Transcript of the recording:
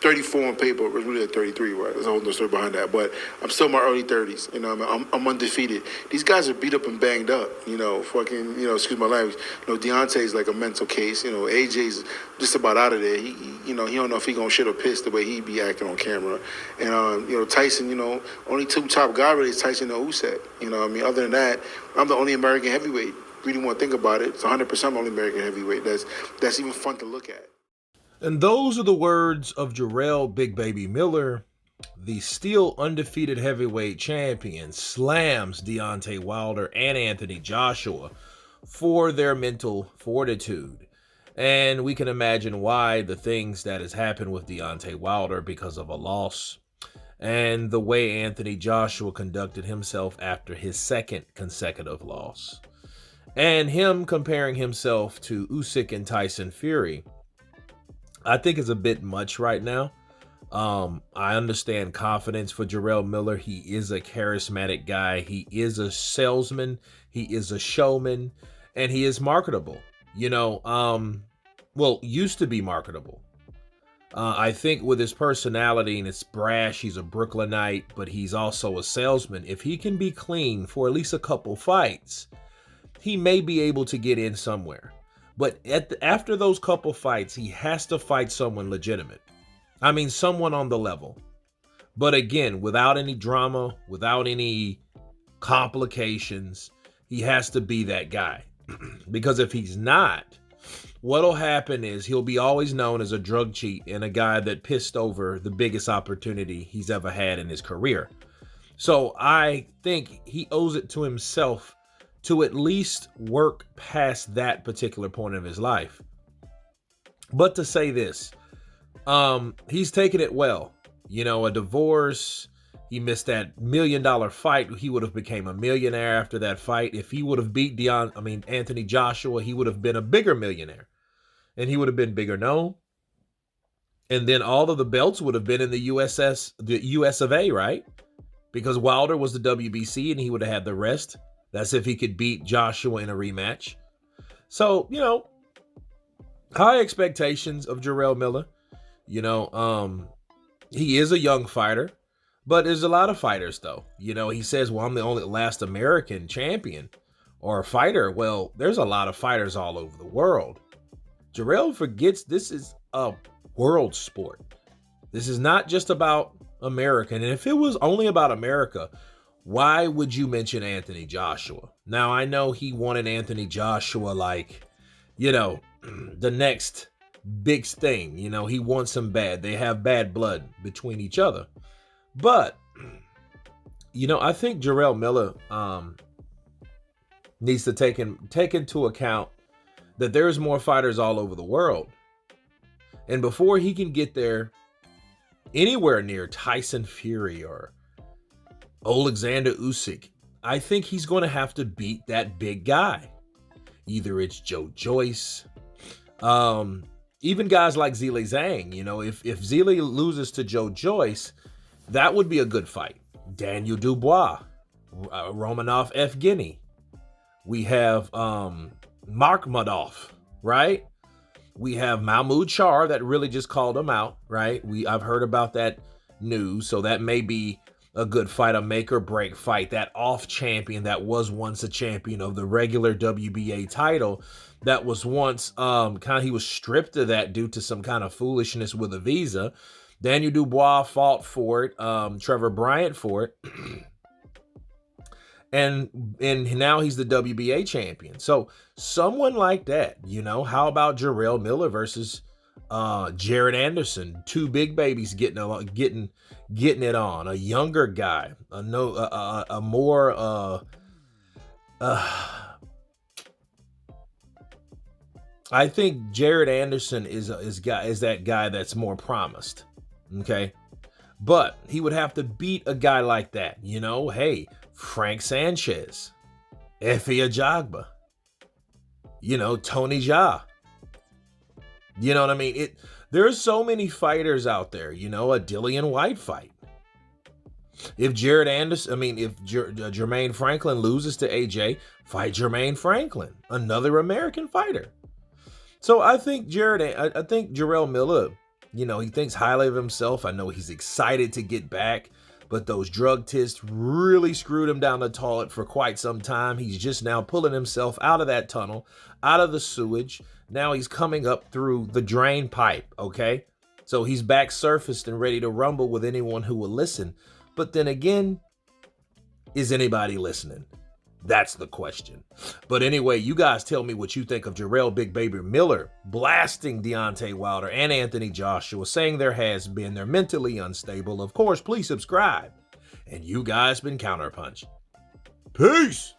34 on paper. It was really at 33, right? There's a whole other story behind that. But I'm still in my early 30s. You know, I'm undefeated. These guys are beat up and banged up. You know, fucking, you know, excuse my language. You know, Deontay's like a mental case. You know, AJ's just about out of there. He don't know if he gonna shit or piss the way he be acting on camera. And you know, Tyson. You know, only two top guys really is Tyson and Usyk. You know, what I mean, other than that, I'm the only American heavyweight. Really want to think about it. It's 100% only American heavyweight. That's even fun to look at. And those are the words of Jarrell Big Baby Miller, the still undefeated heavyweight champion, slams Deontay Wilder and Anthony Joshua for their mental fortitude. And we can imagine why the things that has happened with Deontay Wilder because of a loss and the way Anthony Joshua conducted himself after his second consecutive loss. And him comparing himself to Usyk and Tyson Fury, I think is a bit much right now. I understand confidence for Jarrell Miller. He is a charismatic guy. He is a salesman. He is a showman, and he is marketable. You know, used to be marketable. I think with his personality and it's brash, he's a Brooklynite, but he's also a salesman. If he can be clean for at least a couple fights, he may be able to get in somewhere. But after those couple fights, he has to fight someone legitimate. I mean, someone on the level. But again, without any drama, without any complications, he has to be that guy. Because if he's not, what'll happen is he'll be always known as a drug cheat and a guy that pissed over the biggest opportunity he's ever had in his career. So I think he owes it to himself to at least work past that particular point of his life. But to say this, he's taken it well. You know, a divorce, he missed that $1 million fight. He would have became a millionaire after that fight. If he would have beat Anthony Joshua, he would have been a bigger millionaire. And he would have been bigger known. And then all of the belts would have been in the US of A, right? Because Wilder was the WBC and he would have had the rest. That's if he could beat Joshua in a rematch. So, you know, high expectations of Jarrell Miller. You know, he is a young fighter, but there's a lot of fighters, though. You know, he says, well, I'm the only last American champion or fighter. Well, there's a lot of fighters all over the world. Jarrell forgets this is a world sport. This is not just about America. And if it was only about America, why would you mention Anthony Joshua? Now, I know he wanted Anthony Joshua like, you know, the next big thing. You know, he wants him bad. They have bad blood between each other. But, you know, I think Jarrell Miller needs to take into account that there's more fighters all over the world. And before he can get there anywhere near Tyson Fury or Alexander Usyk, I think he's going to have to beat that big guy. Either it's Joe Joyce, even guys like Zhilei Zhang. You know, if Zhilei loses to Joe Joyce, that would be a good fight. Daniel Dubois, Romanov Evgeny. We have Markmadov, right? We have Mahmoud Char that really just called him out, right? I've heard about that news, so that may be a good fight, a make or break fight. That off champion that was once a champion of the regular WBA title, that was once he was stripped of that due to some kind of foolishness with a visa. Daniel Dubois fought for it, Trevor Bryant for it. And now he's the WBA champion. So someone like that, you know, how about Jarrell Miller versus Jared Anderson? Two big babies getting it on. A younger guy, a more I think Jared Anderson is that guy that's more promised. Okay, but he would have to beat a guy like that. You know, hey, Frank Sanchez, Efe Ajagba, you know, Tony Jaa. You know what I mean? There's so many fighters out there, you know, a Dillian White fight. If Jermaine Franklin loses to AJ, fight Jermaine Franklin, another American fighter. So I think Jarrell Miller, You know, he thinks highly of himself. I know he's excited to get back, but those drug tests really screwed him down the toilet for quite some time. He's just now pulling himself out of that tunnel, out of the sewage. Now he's coming up through the drain pipe, okay? So he's back surfaced and ready to rumble with anyone who will listen. But then again, is anybody listening? That's the question. But anyway, you guys tell me what you think of Jarrell Big Baby Miller blasting Deontay Wilder and Anthony Joshua, saying they're mentally unstable. Of course, please subscribe. And you guys been Counterpunch. Peace!